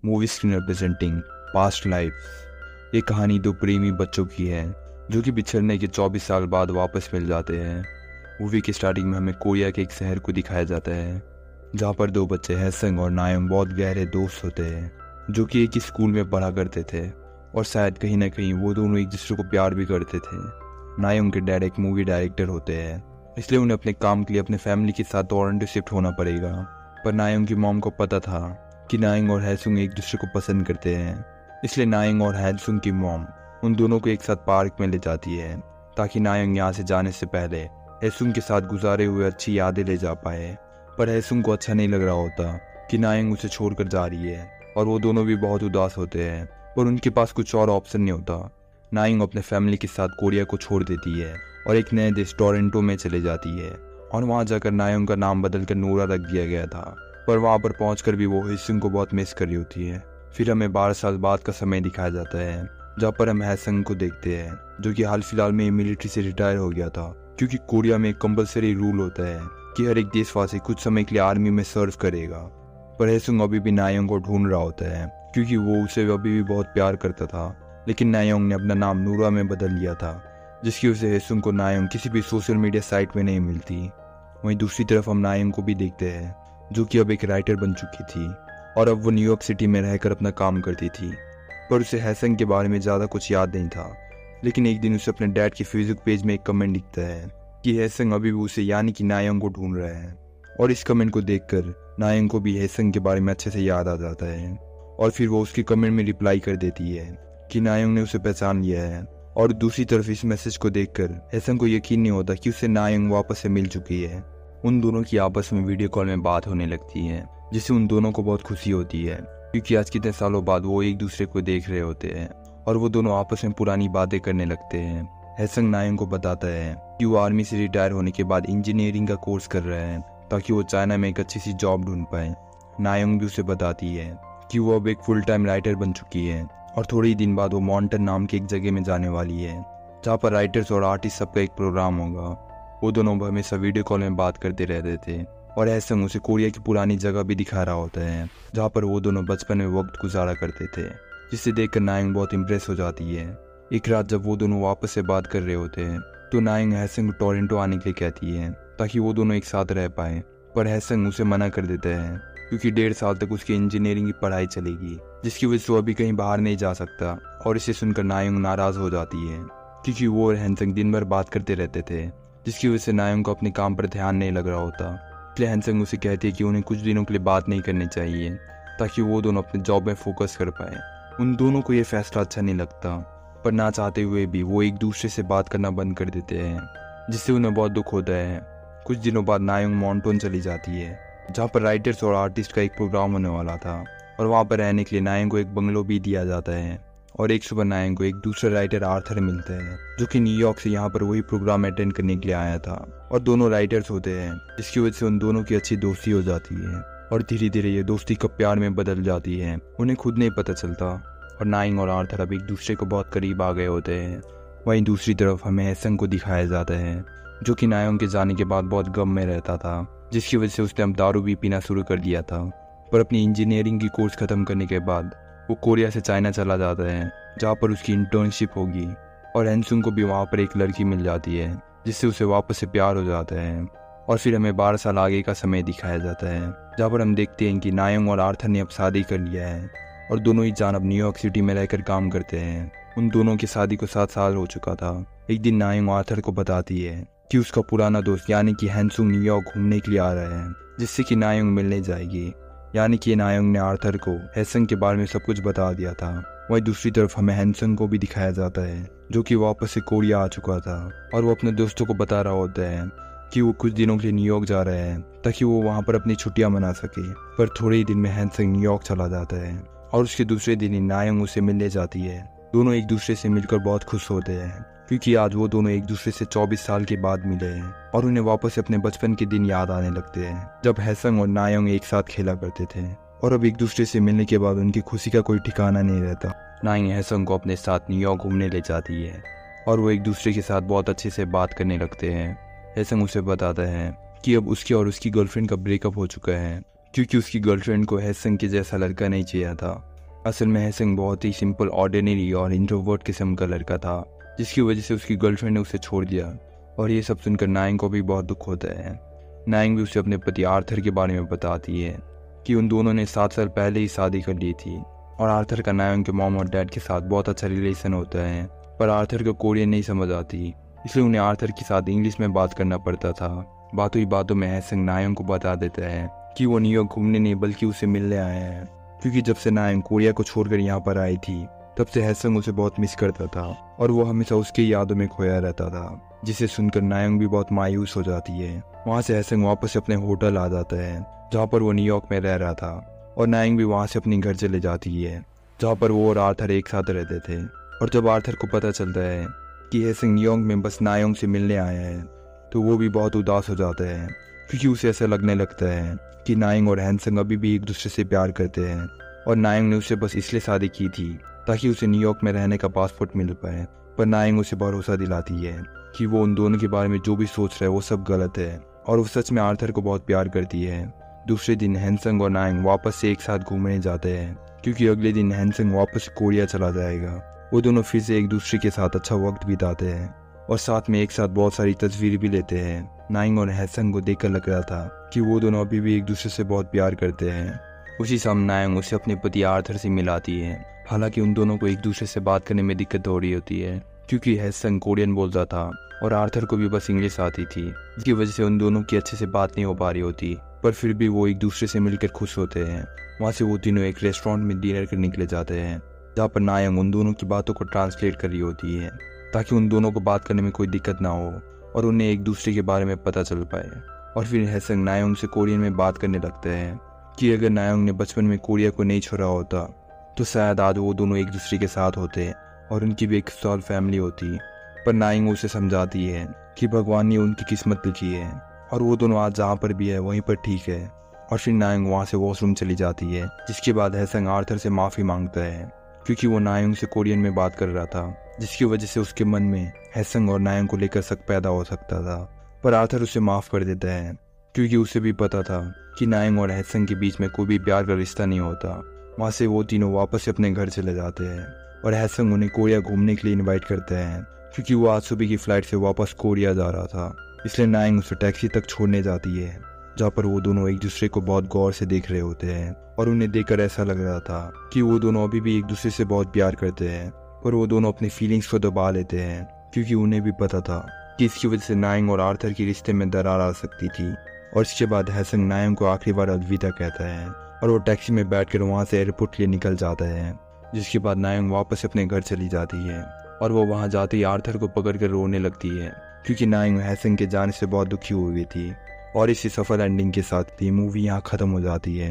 Movie screen representing past life. ये कहानी दो प्रेमी बच्चों की है जो कि बिछड़ने के 24 साल बाद वापस मिल जाते हैं। मूवी की स्टार्टिंग में हमें कोरिया के एक शहर को दिखाया जाता है जहाँ पर दो बच्चे हैसंग और नायोंग बहुत गहरे दोस्त होते हैं जो कि एक ही स्कूल में पढ़ा करते थे और शायद कहीं ना कहीं वो दोनों एक दूसरे को प्यार भी करते थे। नायोंग के डैड एक मूवी डायरेक्टर होते हैं, इसलिए उन्हें अपने काम के लिए अपने फैमिली के साथ टोरंटो शिफ्ट होना पड़ेगा। पर नायोंग की मॉम को पता था कि नायोंग और हैसुंग एक दूसरे को पसंद करते हैं, इसलिए नायोंग और हैसुंग की मॉम उन दोनों को एक साथ पार्क में ले जाती है ताकि नायोंग यहाँ से जाने से पहले हैसुंग के साथ गुजारे हुए अच्छी यादें ले जा पाए। पर हैसुंग को अच्छा नहीं लग रहा होता कि नायोंग उसे छोड़कर जा रही है और वो दोनों भी बहुत उदास होते हैं, पर उनके पास कुछ और ऑप्शन नहीं होता। नायोंग अपने फैमिली के साथ कोरिया को छोड़ देती है और एक नए देश टोरंटो में चले जाती है और वहाँ जाकर नायोंग का नाम बदलकर नोरा रख दिया गया था। पर वहाँ पर पहुंचकर भी वो हैसुंग को बहुत मिस कर रही होती है। फिर हमें 12 साल बाद का समय दिखाया जाता है जहाँ पर हम हैसंग को देखते हैं जो कि हाल फिलहाल में मिलिट्री से रिटायर हो गया था, क्योंकि कोरिया में एक कंपल्सरी रूल होता है कि हर एक देशवासी कुछ समय के लिए आर्मी में सर्व करेगा। पर हैसुंग अभी भी नायोंग को ढूंढ रहा होता है क्योंकि वो उसे अभी भी बहुत प्यार करता था, लेकिन नायोंग ने अपना नाम नूरा में बदल लिया था जिसकी वजह से हैसुंग को नायोंग किसी भी सोशल मीडिया साइट में नहीं मिलती। वहीं दूसरी तरफ हम नायोंग को भी देखते हैं जो कि अब एक राइटर बन चुकी थी और अब वो न्यूयॉर्क सिटी में रहकर अपना काम करती थी। पर उसे हैसंग के बारे में ज़्यादा कुछ याद नहीं था, लेकिन एक दिन उसे अपने डैड के फेसबुक पेज में एक कमेंट दिखता है कि हैसंग अभी भी उसे यानी कि नायोंग को ढूंढ रहे हैं। और इस कमेंट को देखकर नायोंग को भी हैसंग के बारे में अच्छे से याद आ जाता है और फिर वो उसके कमेंट में रिप्लाई कर देती है कि नायोंग ने उसे पहचान लिया है। और दूसरी तरफ इस मैसेज को देखकर हैसंग को यकीन नहीं होता कि उसे नायोंग वापस से मिल चुकी है। उन दोनों की आपस में वीडियो कॉल में बात होने लगती है जिससे उन दोनों को बहुत खुशी होती है, क्योंकि आज कितने सालों बाद वो एक दूसरे को देख रहे होते हैं और वो दोनों आपस में पुरानी बातें करने लगते हैं। हैसंग नायोंग को बताता है कि वो आर्मी से रिटायर होने के बाद इंजीनियरिंग का कोर्स कर रहे हैं ताकि वो चाइना में एक अच्छी सी जॉब ढूंढ पाए। नायोंग भी उसे बताती है कि वो अब एक फुल टाइम राइटर बन चुकी है और थोड़े ही दिन बाद वो मॉन्टन नाम की एक जगह में जाने वाली है जहाँ पर राइटर्स और आर्टिस्ट सबका एक प्रोग्राम होगा। वो दोनों हमेशा वीडियो कॉल में बात करते रहते थे और हैसंग उसे कोरिया की पुरानी जगह भी दिखा रहा होता है जहाँ पर वो दोनों बचपन में वक्त गुजारा करते थे, जिसे देखकर नायोंग बहुत इम्प्रेस हो जाती है। एक रात जब वो दोनों वापस से बात कर रहे होते हैं तो नायोंग हैसंग को टोरंटो आने के लिए कहती है ताकि वो दोनों एक साथ रह पाए, पर हैसंग उसे मना कर देता है क्योंकि 1.5 साल तक उसकी इंजीनियरिंग की पढ़ाई चलेगी, जिसकी वजह से वो अभी कहीं बाहर नहीं जा सकता। और इसे सुनकर नायोंग नाराज हो जाती है क्योंकि वो और हैसंग दिन भर बात करते रहते थे, जिसकी वजह से नायोंग को अपने काम पर ध्यान नहीं लग रहा होता। इसलिए हैसंग उसे कहती है कि उन्हें कुछ दिनों के लिए बात नहीं करनी चाहिए ताकि वो दोनों अपने जॉब में फोकस कर पाए। उन दोनों को ये फैसला अच्छा नहीं लगता, पर ना चाहते हुए भी वो एक दूसरे से बात करना बंद कर देते हैं, जिससे उन्हें बहुत दुख होता है। कुछ दिनों बाद नायोंग मॉन्टन चली जाती है जहाँ पर राइटर्स और आर्टिस्ट का एक प्रोग्राम होने वाला था और वहाँ पर रहने के लिए नायोंग को एक बंगलो भी दिया जाता है। और एक सुबह नायोंग को एक दूसरा राइटर आर्थर मिलता है जो कि न्यूयॉर्क से यहाँ पर वही प्रोग्राम अटेंड करने के लिए आया था और दोनों राइटर्स होते हैं, जिसकी वजह से उन दोनों की अच्छी दोस्ती हो जाती है और धीरे धीरे ये दोस्ती कब प्यार में बदल जाती है उन्हें खुद नहीं पता चलता। और नायोंग और आर्थर अब एक दूसरे को बहुत करीब आ गए होते हैं। वहीं दूसरी तरफ हमें हैसंग को दिखाया जाता है जो कि नायोंग के जाने के बाद बहुत गम में रहता था, जिसकी वजह से उसने अब दारू भी पीना शुरू कर दिया था। पर अपनी इंजीनियरिंग की कोर्स खत्म करने के बाद वो कोरिया से चाइना चला जाता है जहाँ पर उसकी इंटर्नशिप होगी और हैसंग को भी वहाँ पर एक लड़की मिल जाती है जिससे उसे वापस से प्यार हो जाता है। और फिर हमें 12 साल आगे का समय दिखाया जाता है जहाँ पर हम देखते हैं कि नायोंग और आर्थर ने अब शादी कर लिया है और दोनों ही जान अब न्यूयॉर्क सिटी में रहकर काम करते हैं। उन दोनों की शादी को 7 साल हो चुका था। एक दिन नायोंग आर्थर को बताती है कि उसका पुराना दोस्त यानी कि हैसुंग न्यूयॉर्क घूमने के लिए आ रहा है, जिससे कि नायोंग मिलने जाएगी। यानी कि नायोंग ने आर्थर को हैसंग के बारे में सब कुछ बता दिया था। वहीं दूसरी तरफ हमें हैसंग को भी दिखाया जाता है जो कि वापस से कोरिया आ चुका था और वो अपने दोस्तों को बता रहा होता है कि वो कुछ दिनों के लिए न्यूयॉर्क जा रहे हैं ताकि वो वहाँ पर अपनी छुट्टियां मना सके। पर थोड़े ही दिन में हैसंग न्यूयॉर्क चला जाता है और उसके दूसरे दिन ही नायोंग उसे मिलने जाती है। दोनों एक दूसरे से मिलकर बहुत खुश होते हैं क्योंकि आज वो दोनों एक दूसरे से 24 साल के बाद मिले हैं और उन्हें वापस से अपने बचपन के दिन याद आने लगते हैं जब हैसंग और नायोंग एक साथ खेला करते थे। और अब एक दूसरे से मिलने के बाद उनकी खुशी का कोई ठिकाना नहीं रहता। नायोंग हैसंग को अपने साथ न्यूयॉर्क घूमने ले जाती है और वो एक दूसरे के साथ बहुत अच्छे से बात करने लगते हैं। हैसंग उसे बताता है कि अब उसके और उसकी गर्लफ्रेंड का ब्रेकअप हो चुका है क्योंकि उसकी गर्लफ्रेंड को हैसंग के जैसा लड़का नहीं चाहिए था असल में हैसंग बहुत ही सिंपल, ऑर्डिनरी और इंट्रोवर्ट किस्म का लड़का था, जिसकी वजह से उसकी गर्लफ्रेंड ने उसे छोड़ दिया। और ये सब सुनकर नायंग को भी बहुत दुख होता है। नायंग भी उसे अपने पति आर्थर के बारे में बताती है कि उन दोनों ने 7 साल पहले ही शादी कर ली थी और आर्थर का नायंग के मॉम और डैड के साथ बहुत अच्छा रिलेशन होता है। पर आर्थर को कोरियन नहीं समझ आती, इसलिए उन्हें आर्थर के साथ इंग्लिश में बात करना पड़ता था। बातों ही बातों में हैसंग नायंग को बता देता है कि वो न्यूयॉर्क घूमने नहीं बल्कि उसे मिलने आया है, क्योंकि जब से नायंग कोरिया को छोड़कर यहाँ पर आई थी तब से हैसंग उसे बहुत मिस करता था और वो हमेशा उसकी यादों में खोया रहता था, जिसे सुनकर नायंग भी बहुत मायूस हो जाती है। वहाँ से हैसंग वापस अपने होटल आ जाता है जहाँ पर वो न्यूयॉर्क में रह रहा था, और नायंग भी वहाँ से अपनी घर चले जाती है जहाँ पर वो और आर्थर एक साथ रहते थे। और जब आर्थर को पता चलता है कि हैसंग न्यूयॉर्क में बस नायंग से मिलने आया है तो वो भी बहुत उदास हो जाता है, क्योंकि उसे ऐसा लगने लगता है कि नायंग और हैसंग अभी भी एक दूसरे से प्यार करते हैं और नायंग ने उसे बस इसलिए शादी की थी ताकि उसे न्यूयॉर्क में रहने का पासपोर्ट मिल पाए। पर नायंग उसे भरोसा दिलाती है कि वो उन दोनों के बारे में जो भी सोच रहा है वो सब गलत है और वो सच में आर्थर को बहुत प्यार करती है। दूसरे दिन हैसंग और नायंग वापस से एक साथ घूमने जाते हैं, क्योंकि अगले दिन हैसंग वापस कोरिया चला जाएगा। वो दोनों फिर से एक दूसरे के साथ अच्छा वक्त बिताते हैं और साथ में एक साथ बहुत सारी तस्वीर भी लेते हैं। नायंग और हैसंग को देखकर लग रहा था कि वो दोनों अभी भी एक दूसरे से बहुत प्यार करते हैं। उसी शाम नायंग उसे अपने पति आर्थर से मिलाती है। हालांकि उन दोनों को एक दूसरे से बात करने में दिक्कत हो रही होती है, क्योंकि हैसंग कोरियन बोलता था और आर्थर को भी बस इंग्लिश आती थी, जिसकी वजह से उन दोनों की अच्छे से बात नहीं हो पा रही होती। पर फिर भी वो एक दूसरे से मिलकर खुश होते हैं। वहाँ से वो तीनों एक रेस्टोरेंट में डिनर करने के लिए जाते हैं, जहाँ पर नायंग उन दोनों की बातों को ट्रांसलेट कर रही होती है ताकि उन दोनों को बात करने में कोई दिक्कत ना हो और उन्हें एक दूसरे के बारे में पता चल पाए। और फिर हैसंग नायंग से कोरियन में बात करने लगते हैं कि अगर नायंग ने बचपन में कोरिया को नहीं छोड़ा होता तो शायद आज वो दोनों एक दूसरे के साथ होते और उनकी भी एक खुशहाल फैमिली होती। पर नायंग उसे समझाती है कि भगवान ने उनकी किस्मत लिखी है और वो दोनों आज जहाँ पर भी है वहीं पर ठीक है। और फिर नायंग वहाँ से वॉशरूम चली जाती है, जिसके बाद हैसंग आर्थर से माफ़ी मांगता है, क्योंकि वो नायंग से कोरियन में बात कर रहा था, जिसकी वजह से उसके मन में हैसंग और नायंग को लेकर शक पैदा हो सकता था। पर आर्थर उसे माफ़ कर देता है, क्योंकि उसे भी पता था कि नायंग और हैसंग के बीच में कोई भी प्यार का रिश्ता नहीं होता। वहाँ से वो तीनों वापस से अपने घर चले जाते हैं और हैसंग उन्हें कोरिया घूमने के लिए इनवाइट करते हैं, क्योंकि वो आज सुबह की फ्लाइट से वापस कोरिया जा रहा था। इसलिए नायंग उसे टैक्सी तक छोड़ने जाती है, जहाँ पर वो दोनों एक दूसरे को बहुत गौर से देख रहे होते हैं और उन्हें देखकर ऐसा लग रहा था कि वो दोनों अभी भी एक दूसरे से बहुत प्यार करते हैं। पर वो दोनों अपनी फीलिंग्स को दबा लेते हैं, क्योंकि उन्हें भी पता था कि इसकी वजह से नायंग और आर्थर के रिश्ते में दरार आ सकती थी। और इसके बाद हैसंग नायंग को आखिरी बार अलविदा कहता है और वो टैक्सी में बैठकर वहाँ से एयरपोर्ट के लिए निकल जाता है, जिसके बाद नायंग वापस अपने घर चली जाती है और वो वहाँ जाते ही आर्थर को पकड़कर रोने लगती है, क्योंकि नायंग हैसंग के जाने से बहुत दुखी हुई थी। और इसी सफल एंडिंग के साथ ये मूवी यहाँ खत्म हो जाती है।